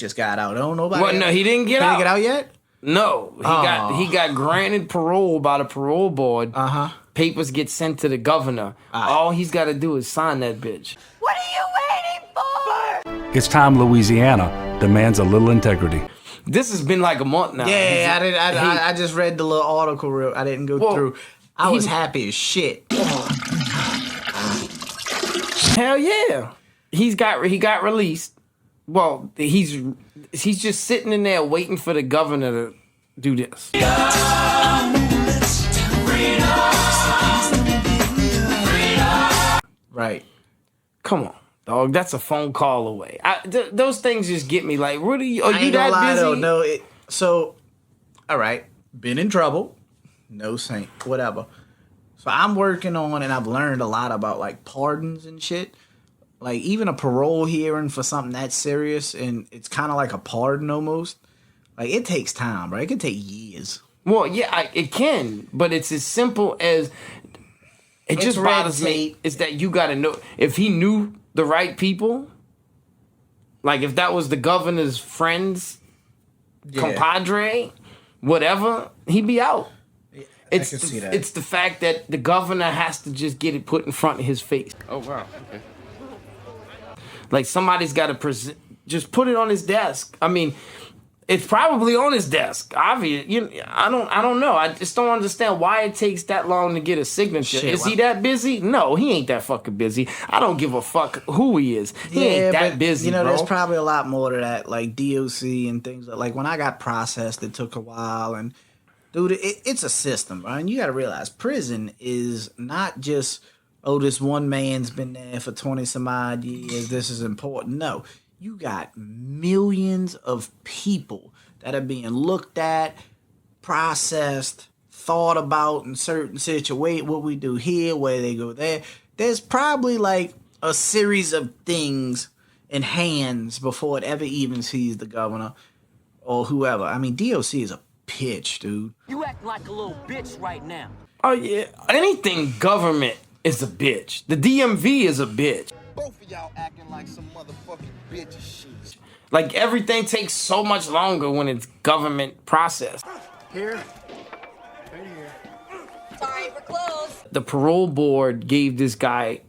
just got out. Don't nobody. Well, no, he didn't get out. Did he get out yet? No, he got granted parole by the parole board. Papers get sent to the governor. All he's got to do is sign that bitch. What are you waiting for? It's time Louisiana demands a little integrity. This has been like a month now. Yeah, I just read the little article. I didn't go through. I was happy as shit. Hell yeah, he got released. Well, he's just sitting in there waiting for the governor to do this. Right. Come on, dog. That's a phone call away. Those things just get me. Like, what are you? Are you that busy? Though, no. So, all right. Been in trouble. No saint. Whatever. So I'm working on, and I've learned a lot about like pardons and shit. Like even a parole hearing for something that serious, and it's kind of like a pardon almost. Like it takes time, right? It can take years. Well, yeah, it can, but it's as simple as it just bothers me is that you got to know if he knew the right people. Like if that was the governor's friend's compadre, whatever, he'd be out. I can see that. It's the fact that the governor has to just get it put in front of his face. Oh wow. Okay. Like somebody's got to just put it on his desk. I mean, it's probably on his desk. Obvious. I don't know. I just don't understand why it takes that long to get a signature. Is he that busy? No, he ain't that fucking busy. I don't give a fuck who he is. He ain't that busy, bro. There's probably a lot more to that, like DOC and things. Like when I got processed, it took a while. And dude, it's a system, right? And you got to realize prison is not just, oh, this one man's been there for 20 some odd years. This is important. No, you got millions of people that are being looked at, processed, thought about in certain situations. What we do here, where they go there. There's probably like a series of things in hands before it ever even sees the governor or whoever. I mean, DOC is a pitch, dude. You act like a little bitch right now. Oh yeah, anything government is a bitch. The DMV is a bitch. Both of y'all acting like some motherfucking bitch shit. Like everything takes so much longer when it's government processed. Here. Right here. Sorry, we're closed. The parole board gave this guy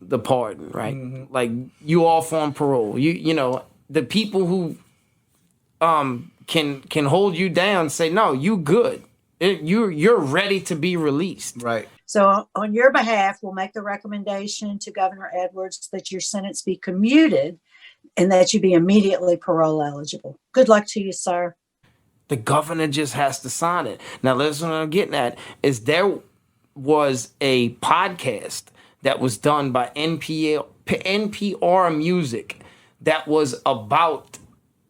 the pardon, right? Mm-hmm. Like you off on parole. You know, the people who can hold you down say, no, you good. You're ready to be released. Right. So on your behalf, we'll make the recommendation to Governor Edwards that your sentence be commuted and that you be immediately parole eligible. Good luck to you, sir. The governor just has to sign it. Now, listen, what I'm getting at is there was a podcast that was done by NPR Music that was about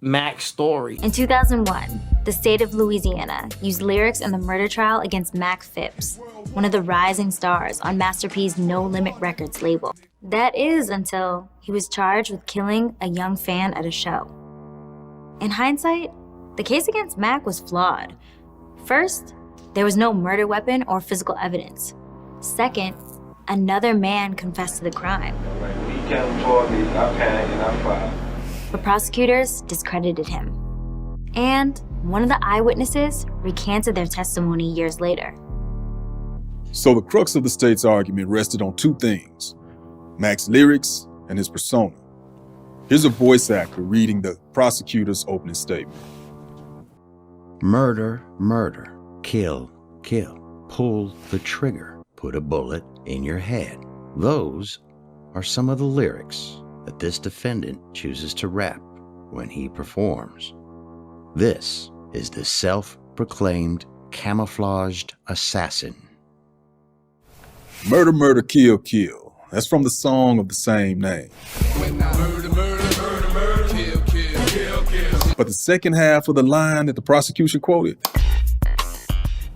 Mac's story. In 2001, the state of Louisiana used lyrics in the murder trial against Mac Phipps, one of the rising stars on Master P's No Limit Records label. That is until he was charged with killing a young fan at a show. In hindsight, the case against Mac was flawed. First, there was no murder weapon or physical evidence. Second, another man confessed to the crime. But prosecutors discredited him. And one of the eyewitnesses recanted their testimony years later. So the crux of the state's argument rested on two things: Mac's lyrics and his persona. Here's a voice actor reading the prosecutor's opening statement. Murder, murder, kill, kill, pull the trigger, put a bullet in your head. Those are some of the lyrics that this defendant chooses to rap when he performs. This is the self-proclaimed camouflaged assassin. Murder, murder, kill, kill. That's from the song of the same name. Murder, murder, murder, murder, kill, kill, kill, kill. But the second half of the line that the prosecution quoted,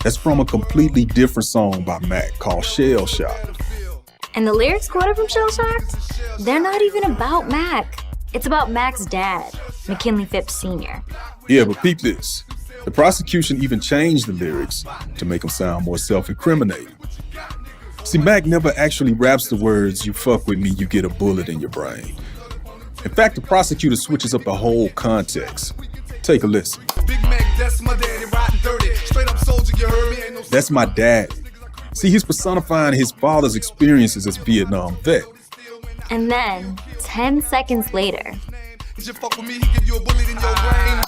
that's from a completely different song by Mac called Shell Shocked. And the lyrics quoted from Shell Shocked, they're not even about Mac. It's about Mac's dad, McKinley Phipps Sr. Yeah, but peep this. The prosecution even changed the lyrics to make them sound more self-incriminating. See, Mac never actually raps the words, "You fuck with me, you get a bullet in your brain." In fact, the prosecutor switches up the whole context. Take a listen. Big Mac, that's my daddy, riding dirty. Straight up soldier, you heard me? Ain't no That's my dad. See, he's personifying his father's experiences as Vietnam vet. And then, 10 seconds later, You fuck with me, he give you a bullet in your brain.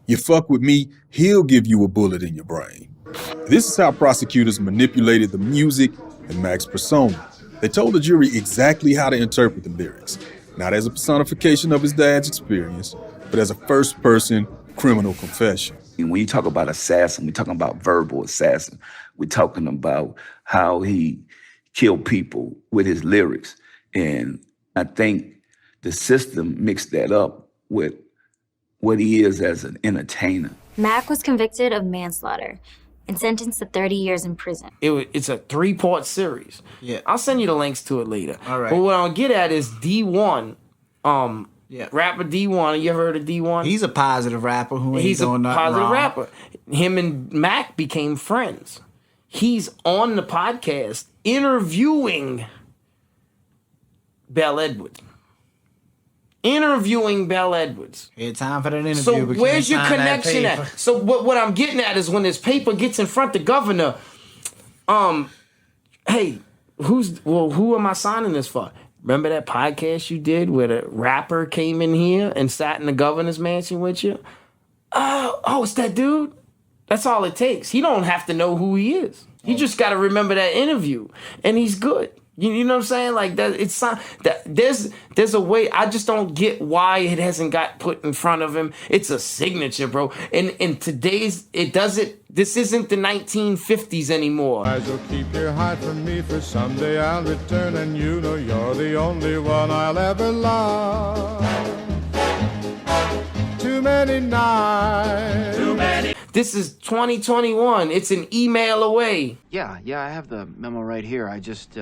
You fuck with me, he'll give you a bullet in your brain. This is how prosecutors manipulated the music and Mac's persona. They told the jury exactly how to interpret the lyrics, not as a personification of his dad's experience, but as a first-person criminal confession. When you talk about assassin, we're talking about verbal assassin. We're talking about how he killed people with his lyrics. And I think the system mixed that up with what he is as an entertainer. Mac was convicted of manslaughter and sentenced to 30 years in prison. It's a 3-part series. Yeah. I'll send you the links to it later. All right. But what I'll get at is D1. Yeah. Rapper D1. You ever heard of D1? He's a positive rapper who ain't He's a doing nothing positive wrong. rapper. Him and Mac became friends. He's on the podcast interviewing Belle Edwards. Had time for that interview. So but where's you your ain't signed that connection paper. at? So what I'm getting at is when this paper gets in front of the governor, hey, who am I signing this for? Remember that podcast you did where the rapper came in here and sat in the governor's mansion with you? Oh, it's that dude? That's all it takes. He don't have to know who he is. He just got to remember that interview, and he's good. You know what I'm saying? Like that. It's not that there's a way. I just don't get why it hasn't got put in front of him. It's a signature, bro. And in today's, it doesn't. This isn't the 1950s anymore. Eyes will keep you hide from me, for someday I'll return, and you know you're the only one I'll ever love. Too many nights. Too many. This is 2021. It's an email away. Yeah, I have the memo right here. I just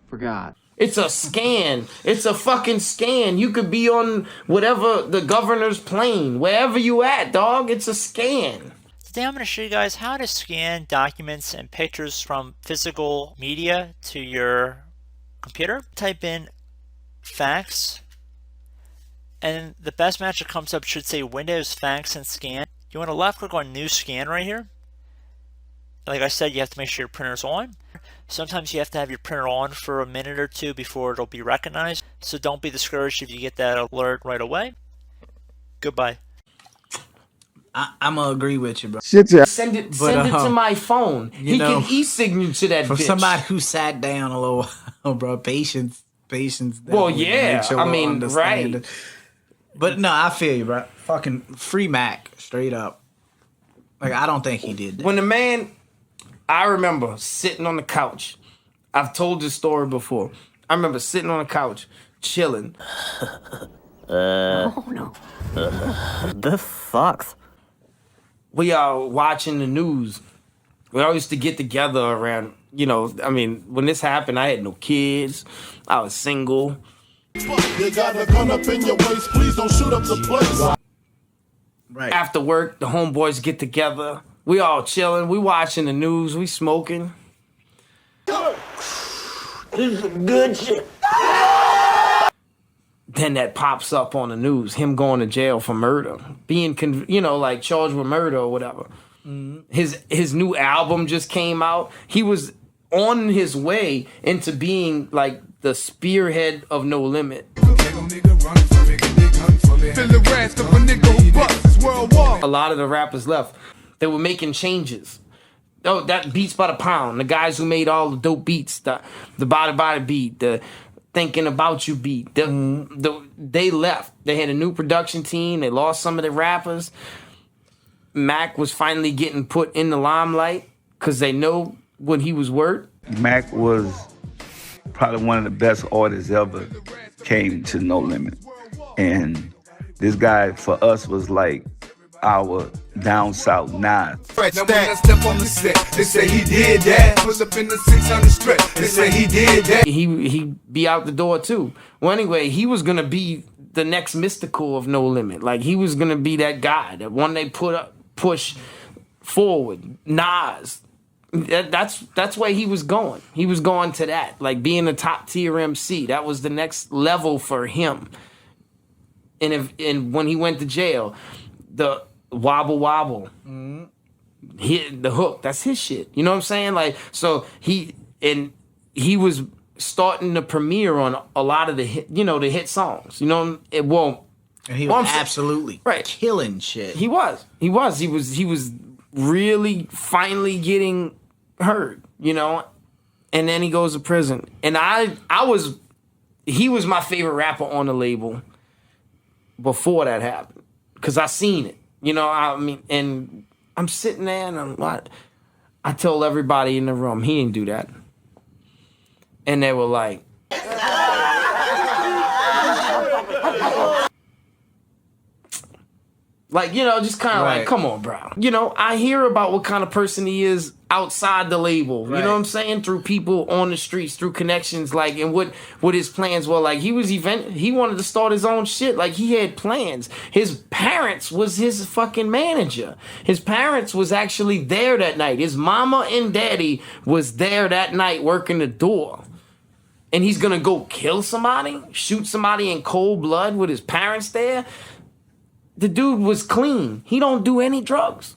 forgot. It's a scan. It's a fucking scan. You could be on whatever the governor's plane, wherever you at, dog. It's a scan. Today I'm going to show you guys how to scan documents and pictures from physical media to your computer. Type in fax, and the best match that comes up should say Windows Fax and Scan. You want to left click on New Scan right here. Like I said, you have to make sure your printer's on. Sometimes you have to have your printer on for a minute or two before it'll be recognized. So don't be discouraged if you get that alert right away. Goodbye. I'm gonna agree with you, bro. Send it to my phone. He can e-signature that for bitch. somebody who sat down a little while, bro. Patience. Well, yeah. I mean, right. It. But no, I feel you, bro. Fucking free Mac, straight up. Like, I don't think he did that. When the man, I remember sitting on the couch. I've told this story before. I remember sitting on the couch, chilling. Oh no. This sucks. We are watching the news. We all used to get together around, I mean, when this happened, I had no kids. I was single. You got a gun up in your waist, please don't shoot up the place. Right. After work, the homeboys get together. We all chilling. We watching the news. We smoking. This is good shit. Then that pops up on the news. Him going to jail for murder. Being, charged with murder or whatever. Mm-hmm. His new album just came out. He was on his way into being like the spearhead of No Limit. A lot of the rappers left. They were making changes. Oh, that Beats by the Pound. The guys who made all the dope beats. The Body beat. The Thinking About You beat. They left. They had a new production team. They lost some of the rappers. Mac was finally getting put in the limelight because they know what he was worth. Mac was probably one of the best artists ever came to No Limit. And this guy, for us, was like our down south Nas. Now when I step on the set, they say he did that. Pull up in the 600 strip, they say he did that. He be out the door too. Well, anyway, he was gonna be the next Mystical of No Limit. Like, he was gonna be that guy, that one they push forward. Nas. That's where he was going. He was going to that, like being a top tier MC. That was the next level for him. and when he went to jail, the wobble wobble, hit the hook. That's his shit. You know what I'm saying? Like, so he was starting to premiere on a lot of the hit songs. You know, it won't. And he was absolutely killing shit. He was really finally getting heard, you know, and then he goes to prison. And he was my favorite rapper on the label before that happened, because I seen it, you know. I mean, and I'm sitting there and I told everybody in the room, he didn't do that, and they were like, like, you know, just kind of like, come on, bro. You know, I hear about what kind of person he is outside the label. You know what I'm saying? Through people on the streets, through connections, like, and what his plans were. Like, he wanted to start his own shit. Like, he had plans. His parents was his fucking manager. His parents was actually there that night. His mama and daddy was there that night working the door. And he's gonna go kill somebody, shoot somebody in cold blood with his parents there? The dude was clean. He don't do any drugs.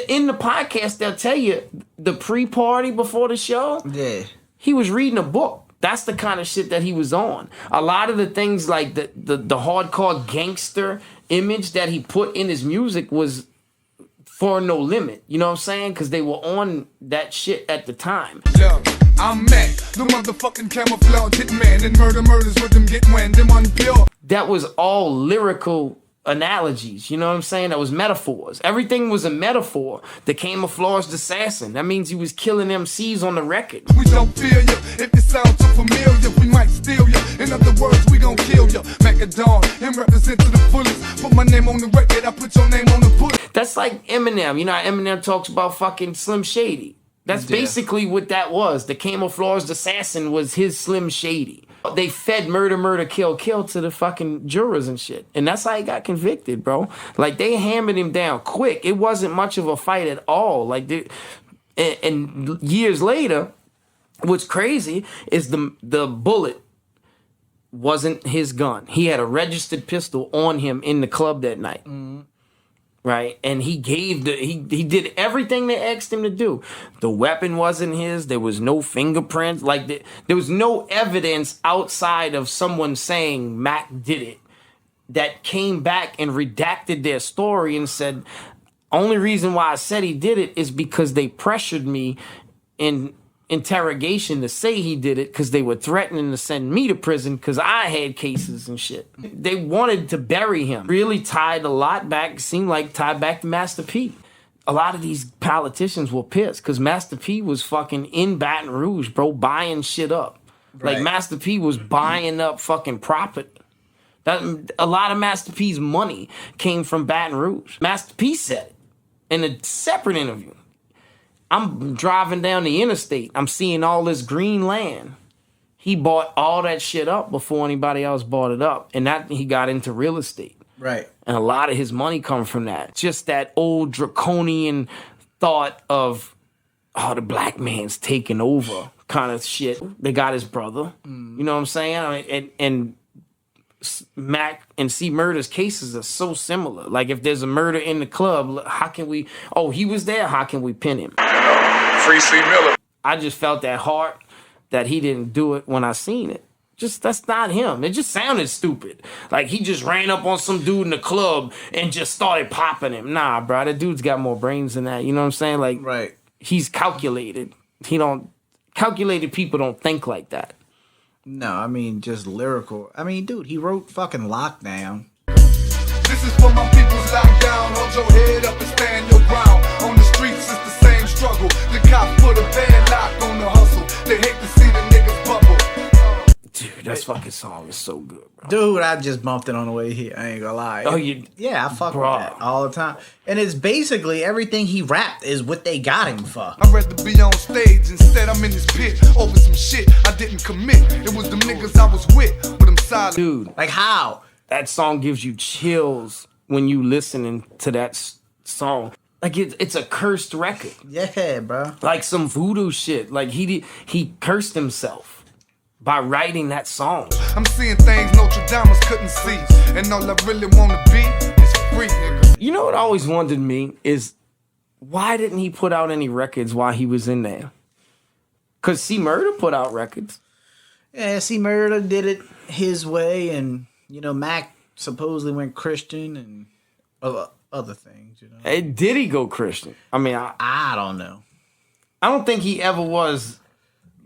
In the podcast, they'll tell you the pre-party before the show. Yeah, he was reading a book. That's the kind of shit that he was on. A lot of the things like the hardcore gangster image that he put in his music was for No Limit. You know what I'm saying? Because they were on that shit at the time. Yeah, I'm Mac, the motherfucking camouflage hitman, and murders with them get when them unpure. That was all lyrical analogies, you know what I'm saying? That was metaphors. Everything was a metaphor. The camouflaged assassin. That means he was killing MCs on the record. We don't fear you. If it sounds too familiar, we might steal you. In other words, we gon' kill you. Macadon, him represent to the fullest. Put my name on the record, I put your name on the bullet. That's like Eminem. You know how Eminem talks about fucking Slim Shady? That's basically what that was. The camouflaged assassin was his Slim Shady. They fed murder, kill to the fucking jurors and shit. And that's how he got convicted, bro. Like, they hammered him down quick. It wasn't much of a fight at all. Like, and years later, what's crazy is the bullet wasn't his gun. He had a registered pistol on him in the club that night. Mm-hmm. Right, and he did everything they asked him to do. The weapon wasn't his. There was no fingerprints. Like, there was no evidence outside of someone saying Mac did it that came back and redacted their story and said, only reason why I said he did it is because they pressured me in interrogation to say he did it, because they were threatening to send me to prison because I had cases and shit. They wanted to bury him. Really tied a lot back, seemed like tied back to Master P. A lot of these politicians were pissed because Master P was fucking in Baton Rouge, bro, buying shit up. Right. Like, Master P was buying up fucking property. A lot of Master P's money came from Baton Rouge. Master P said it in a separate interview. I'm driving down the interstate. I'm seeing all this green land. He bought all that shit up before anybody else bought it up. And that he got into real estate. Right. And a lot of his money comes from that. Just that old draconian thought of, oh, the black man's taking over kind of shit. They got his brother. Mm. You know what I'm saying? And Mac and C Murder's cases are so similar. Like, if there's a murder in the club, how can we, oh, he was there, how can we pin him? Free C Miller. I just felt that heart that he didn't do it when I seen it. Just, that's not him. It just sounded stupid. Like, he just ran up on some dude in the club and just started popping him. Nah, bro, that dude's got more brains than that. You know what I'm saying? Like, right. He's calculated. Calculated people don't think like that. No, I mean, just lyrical. I mean, dude, he wrote fucking Lockdown. This is for my people's lockdown. Hold your head up and stand your ground. On the streets, it's the same struggle. The cops put a bad lock on the hustle. They hate to see the niggas bubble. Dude, that fucking song is so good, bro. Dude, I just bumped it on the way here. I ain't gonna lie. Oh, you? Yeah, I fuck with that all the time. And it's basically everything he rapped is what they got him for. I'd rather be on stage. Instead, I'm in this pit over some shit I didn't commit. It was the niggas I was with, but I'm silent. Dude, like how? That song gives you chills when you listening to that song. Like, it's a cursed record. Yeah, bro. Like some voodoo shit. Like, he cursed himself. by writing that song. I'm seeing things Nostradamus couldn't see, and all I really wanna be is free, nigga. You know what always wondered me is why didn't he put out any records while he was in there? Cause C Murder put out records. Yeah, C Murder did it his way, and you know Mac supposedly went Christian and other things. You know, Hey, did he go Christian? I mean, I don't know. I don't think he ever was.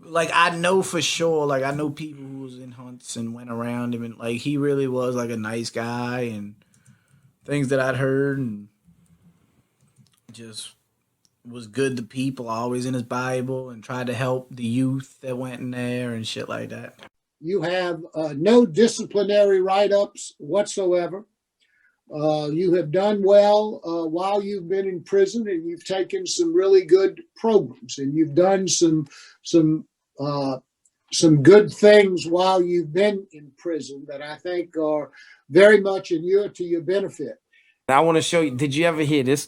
Like, I know for sure, like, I know people who was in hunts and went around him, and, like, he really was, like, a nice guy, and things that I'd heard, and just was good to people, always in his Bible, and tried to help the youth that went in there and shit like that. You have no disciplinary write-ups whatsoever. You have done well while you've been in prison, and you've taken some really good programs, and you've done some good things while you've been in prison that I think are very much to your benefit. I want to show you. Did you ever hear this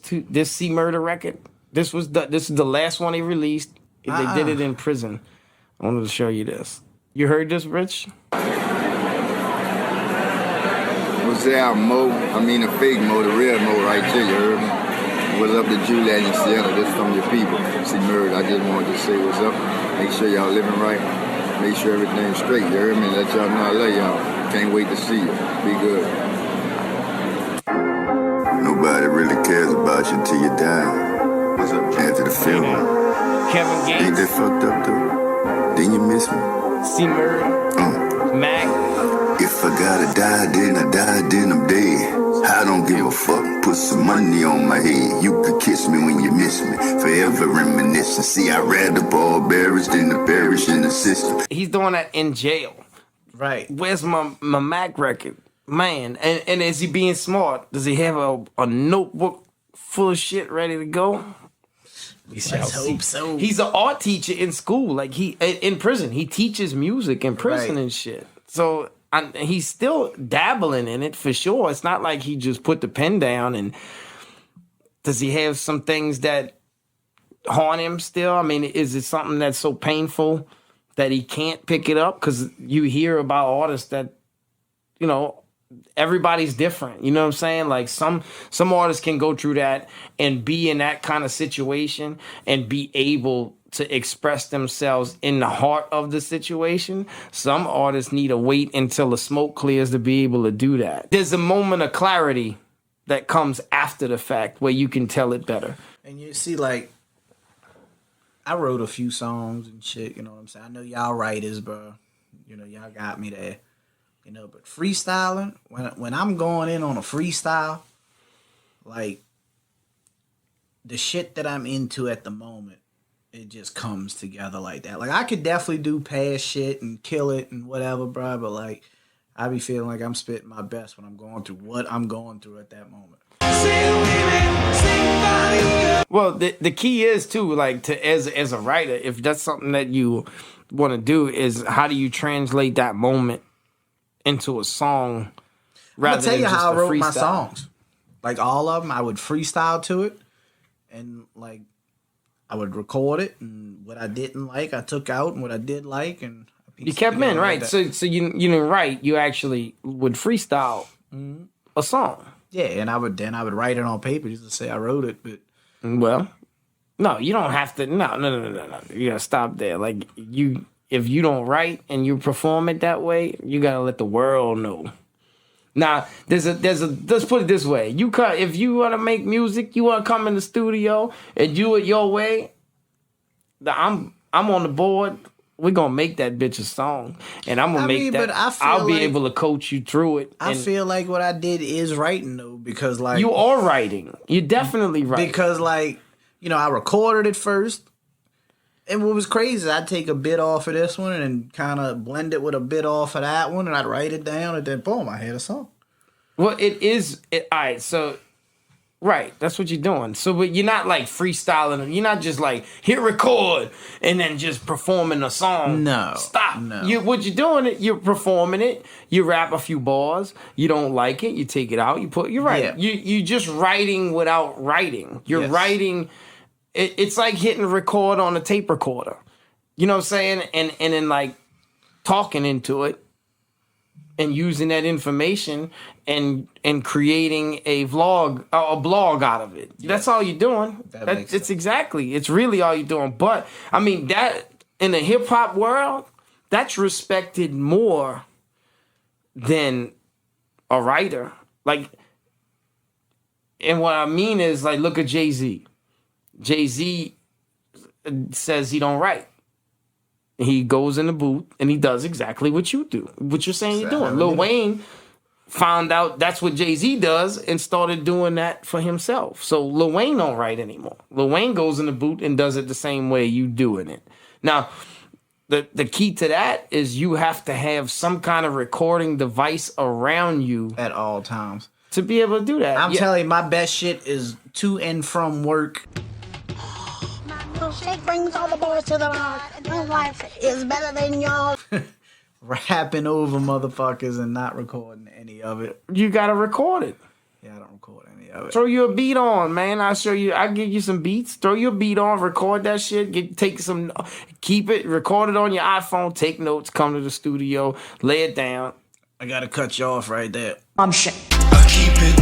C Murder record? This is the last one he released. They did it in prison. I wanted to show you this. You heard this, Rich? What's that, Mo? I mean the fake Mo, the real Mo right there, you heard me? What's up to Juliet and Sienna? This from your people. See Murder. I just wanted to say what's up. Make sure y'all living right. Make sure everything's straight, you heard me? Let y'all know I love y'all. Can't wait to see you. Be good. Nobody really cares about you till you die. What's up? After the funeral. Kevin Gates. Ain't that fucked up though? Then you miss me. C Murder. Mac. If I gotta die, then I die, then I'm dead. I don't give a fuck. Put some money on my head. You could kiss me when you miss me. Forever reminiscing. See, I'd rather ball bearers than to perish in the system. He's doing that in jail. Right. Where's my Mac record? Man, and is he being smart? Does he have a notebook full of shit ready to go? Let's hope so. He's an art teacher in school. Like, he in prison. He teaches music in prison and shit. So he's still dabbling in it for sure. It's not like he just put the pen down. And does he have some things that haunt him still? I mean, is it something that's so painful that he can't pick it up? Because you hear about artists that, you know, everybody's different. You know what I'm saying? Like some artists can go through that and be in that kind of situation and be able to express themselves in the heart of the situation. Some artists need to wait until the smoke clears to be able to do that. There's a moment of clarity that comes after the fact where you can tell it better. And you see, like, I wrote a few songs and shit, you know what I'm saying? I know y'all writers, bro. You know, y'all got me there. You know, but freestyling, when I'm going in on a freestyle, like, the shit that I'm into at the moment, it just comes together like that. Like, I could definitely do past shit and kill it and whatever, bro, but, like, I be feeling like I'm spitting my best when I'm going through what I'm going through at that moment. Well, the key is, too, like, as a writer, if that's something that you want to do, is how do you translate that moment into a song rather I'm gonna tell you than just how I wrote my freestyle. songs. Like, all of them, I would freestyle to it, and, like, I would record it, and what I didn't like, I took out, and what I did like, and You kept them in, right? So you didn't write. You actually would freestyle a song. Yeah, and I would write it on paper just to say I wrote it. But well, no, you don't have to. No. You gotta stop there. Like, if you don't write and you perform it that way, you gotta let the world know. Now, there's a. Let's put it this way: if you want to make music, you want to come in the studio and do it your way. I'm on the board. We're gonna make that bitch a song, and I'm gonna make that. I'll be able to coach you through it. I feel like what I did is writing though, because like you are writing. You're definitely writing. Because like, you know, I recorded it first. And what was crazy, I'd take a bit off of this one and kind of blend it with a bit off of that one, and I'd write it down, and then boom, I had a song. Well, all right, so, right, that's what you're doing. So, but you're not like freestyling. You're not just like, hit record, and then just performing a song. No. Stop. No. What you're doing, you're performing it, you rap a few bars, you don't like it, you take it out, you're right. Yeah. You're just writing without writing. You're writing. It's like hitting record on a tape recorder. You know what I'm saying? And then like talking into it and using that information and creating a blog out of it. That's all you're doing. It's really all you're doing. But I mean, that in the hip hop world, that's respected more than a writer. Like, and what I mean is, like, look at Jay-Z. Jay-Z says he don't write. He goes in the booth and he does exactly what you do, what you're saying you're doing. Lil Wayne found out that's what Jay-Z does and started doing that for himself. So Lil Wayne don't write anymore. Lil Wayne goes in the booth and does it the same way you doing it. Now, the key to that is you have to have some kind of recording device around you at all times to be able to do that. I'm telling you, my best shit is to and from work. Shake brings all the boys to the bar. My life is better than yours. Rapping over motherfuckers and not recording any of it. You gotta record it. Yeah, I don't record any of it. Throw you a beat on, man. I'll give you some beats. Throw you a beat on, record that shit. Keep it, record it on your iPhone, take notes, come to the studio, lay it down. I gotta cut you off right there. I'm shit. I keep it